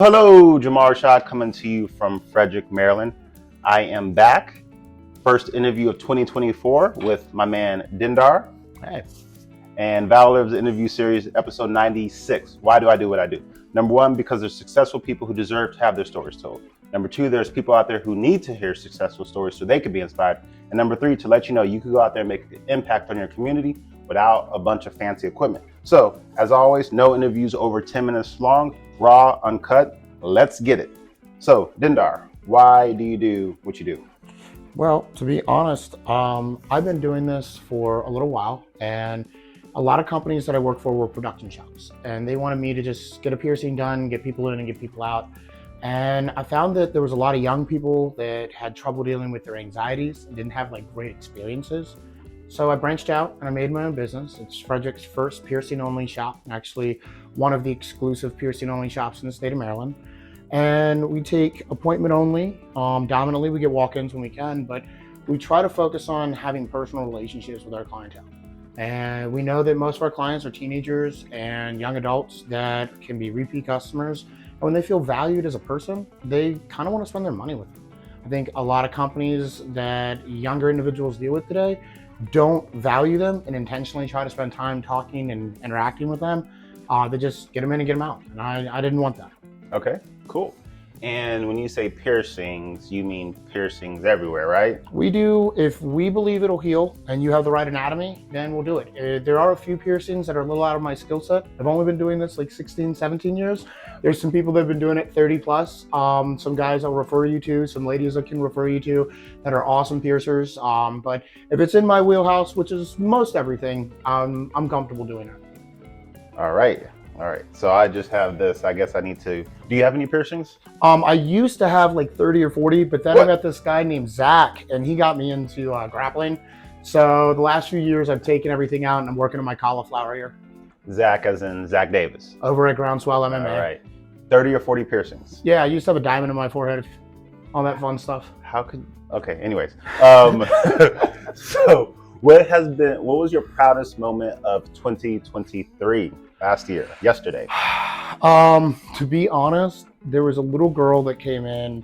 Hello, Jamar Rashad coming to you from Frederick, Maryland. I am back. First interview of 2024 with my man Dendar. Hey. And ValorLives interview series, episode 96. Why do I do what I do? Number one, because there's successful people who deserve to have their stories told. Number two, there's people out there who need to hear successful stories so they could be inspired. And number three, to let you know you can go out there and make an impact on your community without a bunch of fancy equipment. So, as always, no interviews over 10 minutes long, raw, uncut. Let's get it. So, Dendar, why do you do what you do? Well, to be honest, I've been doing this for a little while, and a lot of companies that I work for were production shops, and they wanted me to just get a piercing done, get people in and get people out. And I found that there was a lot of young people that had trouble dealing with their anxieties and didn't have like great experiences. So I branched out and I made my own business. It's Frederick's first piercing only shop, actually one of the exclusive piercing only shops in the state of Maryland. And we take appointment only. Dominantly, we get walk-ins when we can, but we try to focus on having personal relationships with our clientele. And we know that most of our clients are teenagers and young adults that can be repeat customers. And when they feel valued as a person, they kind of want to spend their money with them. I think a lot of companies that younger individuals deal with today don't value them and intentionally try to spend time talking and interacting with them. They just get them in and get them out. And I didn't want that. Okay, cool. And when you say piercings, you mean piercings everywhere, right? We do, if we believe it'll heal and you have the right anatomy, then we'll do it. There are a few piercings that are a little out of my skill set. I've only been doing this like 16, 17 years. There's some people that have been doing it 30 plus. Some guys I'll refer you to, some ladies I can refer you to that are awesome piercers. But if it's in my wheelhouse, which is most everything, I'm comfortable doing it. All right. So I just have this. I guess I need to. Do you have any piercings? I used to have like 30 or 40, but then I met this guy named Zach, and he got me into grappling. So the last few years, I've taken everything out, and I'm working on my cauliflower here. Zach, as in Zach Davis. Over at Groundswell MMA. All right. 30 or 40 piercings. Yeah, I used to have a diamond in my forehead. All that fun stuff. How could? Okay. Anyways, so what was your proudest moment of 2023? Last year, yesterday. To be honest, there was a little girl that came in,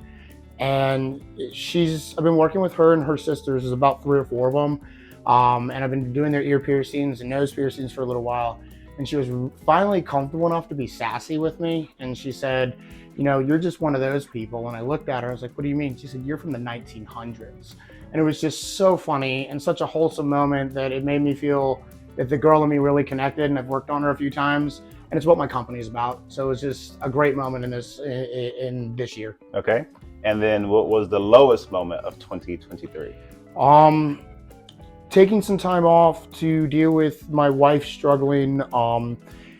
and I've been working with her and her sisters. There's about 3 or 4 of them, and I've been doing their ear piercings and nose piercings for a little while. And she was finally comfortable enough to be sassy with me, and she said, "You know, you're just one of those people." And I looked at her. I was like, "What do you mean?" She said, "You're from the 1900s." And it was just so funny and such a wholesome moment that it made me feel that the girl and me really connected, and I've worked on her a few times, and it's what my company is about. So it was just a great moment in this year. Okay. And then what was the lowest moment of 2023? Taking some time off to deal with my wife struggling.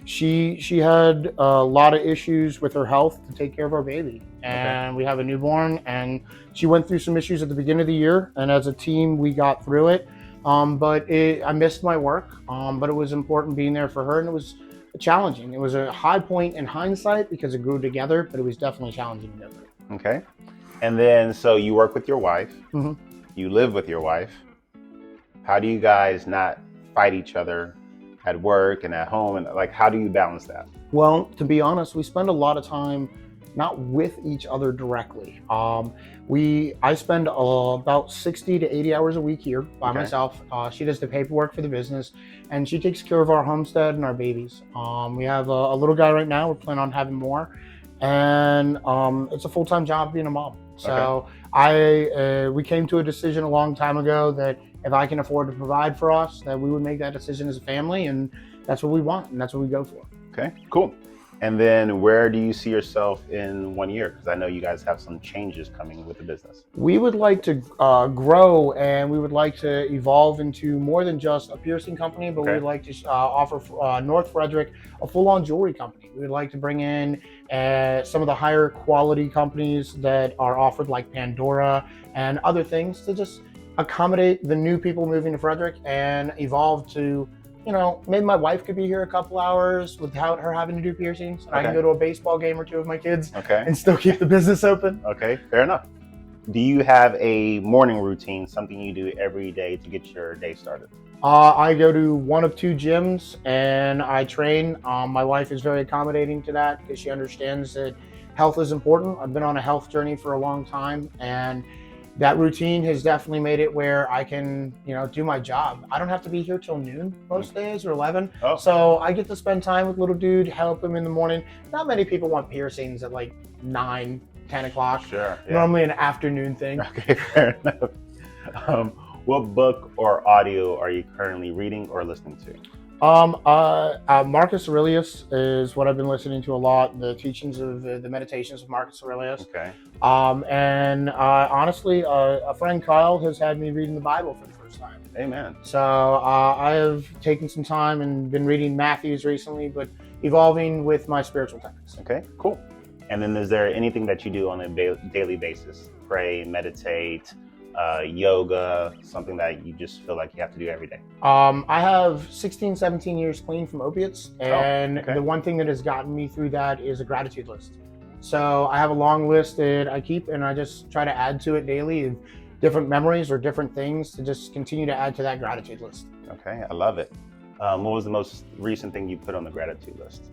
She had a lot of issues with her health to take care of our baby. And we have a newborn, and she went through some issues at the beginning of the year, and as a team, we got through it. I missed my work, but it was important being there for her, and it was challenging. It was a high point in hindsight because it grew together, but it was definitely challenging to go through. Okay. And then, so you work with your wife, Mm-hmm. You live with your wife. How do you guys not fight each other at work and at home? And like, how do you balance that? Well, to be honest, we spend a lot of time not with each other directly. I spend about 60 to 80 hours a week here by myself. She does the paperwork for the business, and she takes care of our homestead and our babies. We have a little guy right now. We're planning on having more, and it's a full-time job being a mom. So we came to a decision a long time ago that if I can afford to provide for us, that we would make that decision as a family, and that's what we want, and that's what we go for. Okay, cool. And then where do you see yourself in 1 year? Because I know you guys have some changes coming with the business. We would like to grow, and we would like to evolve into more than just a piercing company, but we would like to offer North Frederick a full-on jewelry company. We would like to bring in some of the higher quality companies that are offered, like Pandora and other things, to just accommodate the new people moving to Frederick and evolve to, you know, maybe my wife could be here a couple hours without her having to do piercings. And I can go to a baseball game or two with my kids and still keep the business open. Okay, fair enough. Do you have a morning routine, something you do every day to get your day started? I go to one of 2 gyms and I train. My wife is very accommodating to that because she understands that health is important. I've been on a health journey for a long time, and that routine has definitely made it where I can, do my job. I don't have to be here till noon most days or 11. Oh. So I get to spend time with little dude, help him in the morning. Not many people want piercings at like 9, 10 o'clock. Sure. Yeah. Normally an afternoon thing. Okay, fair enough. What book or audio are you currently reading or listening to? Marcus Aurelius is what I've been listening to a lot. The teachings of the meditations of Marcus Aurelius. Okay. And honestly, a friend Kyle has had me reading the Bible for the first time. Amen. So I have taken some time and been reading Matthews recently, but evolving with my spiritual tenets. Okay, cool. And then is there anything that you do on a daily basis? Pray, meditate, yoga, something that you just feel like you have to do every day? I have 16, 17 years clean from opiates. And okay. The one thing that has gotten me through that is a gratitude list. So I have a long list that I keep, and I just try to add to it daily of different memories or different things to just continue to add to that gratitude list. Okay, I love it. What was the most recent thing you put on the gratitude list?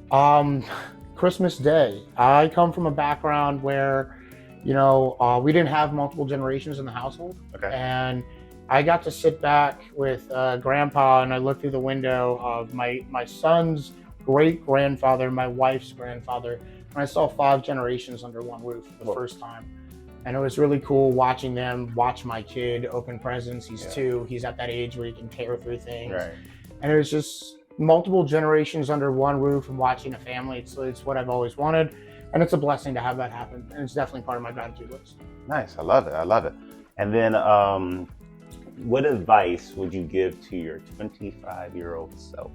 Christmas Day. I come from a background where, we didn't have multiple generations in the household. Okay. And I got to sit back with Grandpa, and I looked through the window of my son's great grandfather, my wife's grandfather, and I saw 5 generations under one roof for the first time. And it was really cool watching them watch my kid open presents. He's 2. He's at that age where he can tear through things. Right. And it was just multiple generations under one roof and watching a family. It's what I've always wanted. And it's a blessing to have that happen. And it's definitely part of my gratitude list. Nice. I love it. And then what advice would you give to your 25-year-old self?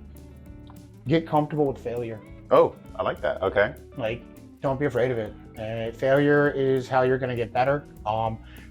Get comfortable with failure. Oh, I like that. Okay. Like, don't be afraid of it. Failure is how you're going to get better.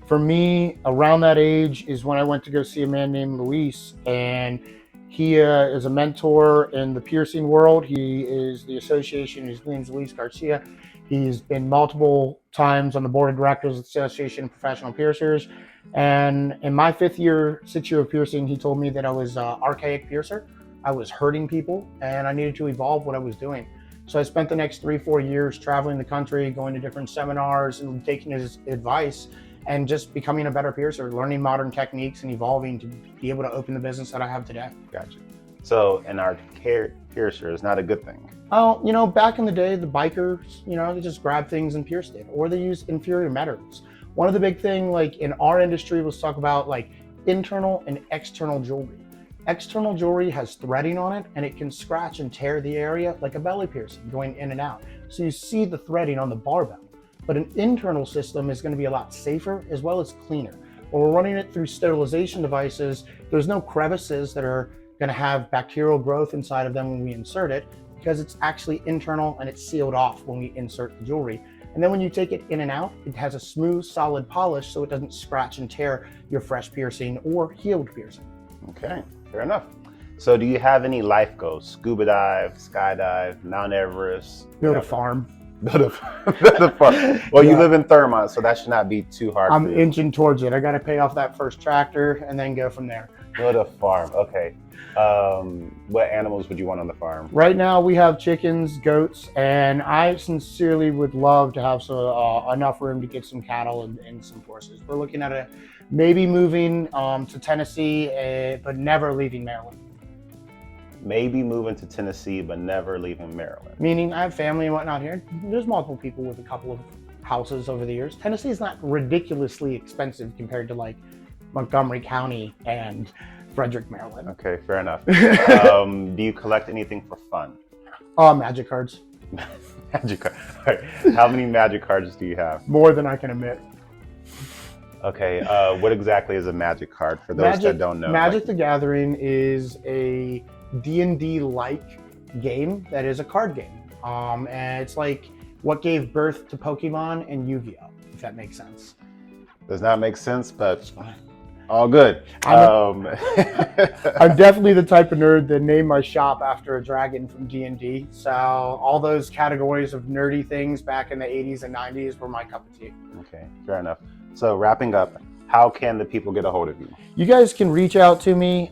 For me, around that age is when I went to go see a man named Luis, and he is a mentor in the piercing world. He is the association. His name's Luis Garcia. He's been multiple times on the board of directors of the Association of Professional Piercers. And in my 6th year of piercing, he told me that I was an archaic piercer. I was hurting people, and I needed to evolve what I was doing. So I spent the next 3-4 years traveling the country, going to different seminars and taking his advice and just becoming a better piercer, learning modern techniques and evolving to be able to open the business that I have today. Gotcha. So an archaic piercer is not a good thing. Oh, back in the day, the bikers, they just grab things and pierced it, or they use inferior metals. One of the big thing, like in our industry, was talk about like internal and external jewelry. External jewelry has threading on it, and it can scratch and tear the area like a belly piercing going in and out. So you see the threading on the barbell. But an internal system is going to be a lot safer as well as cleaner. When we're running it through sterilization devices, there's no crevices that are going to have bacterial growth inside of them when we insert it, because it's actually internal and it's sealed off when we insert the jewelry. And then when you take it in and out, it has a smooth, solid polish so it doesn't scratch and tear your fresh piercing or healed piercing. Okay. Fair enough. So do you have any life goals? Scuba dive, skydive, Mount Everest? Build a farm. Build a farm. Well, you live in Thurmont, so that should not be too hard I'm for you. inching towards it. I got to pay off that first tractor and then go from there. Build a farm. Okay. What animals would you want on the farm? Right now we have chickens, goats, and I sincerely would love to have enough room to get some cattle and some horses. We're looking at maybe moving to Tennessee, but never leaving Maryland. Maybe moving to Tennessee, but never leaving Maryland. Meaning I have family and whatnot here. There's multiple people with a couple of houses over the years. Tennessee is not ridiculously expensive compared to like Montgomery County and Frederick, Maryland. Okay, fair enough. Do you collect anything for fun? Magic cards. Magic cards. Right. How many magic cards do you have? More than I can admit. Okay, what exactly is a magic card for those that don't know? Magic the Gathering is a D&D-like game that is a card game. And it's like what gave birth to Pokemon and Yu-Gi-Oh, if that makes sense. Does not make sense, but all good. I'm definitely the type of nerd that named my shop after a dragon from D&D. So all those categories of nerdy things back in the 80s and 90s were my cup of tea. Okay, fair enough. So wrapping up, how can the people get a hold of you? You guys can reach out to me.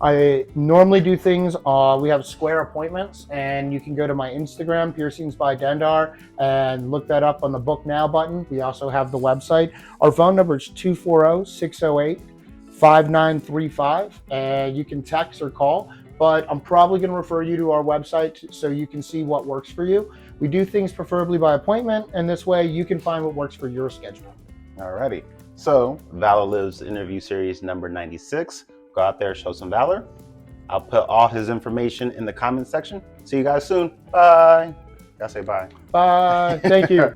I normally do things, we have square appointments, and you can go to my Instagram, Piercings by Dendar, and look that up on the book now button. We also have the website. Our phone number is 240-608-5935, and you can text or call, but I'm probably going to refer you to our website so you can see what works for you. We do things preferably by appointment, and this way you can find what works for your schedule. Alrighty. So, Valor Lives interview series number 96. Go out there, show some valor. I'll put all his information in the comment section. See you guys soon. Bye. Gotta say bye. Bye. Thank you.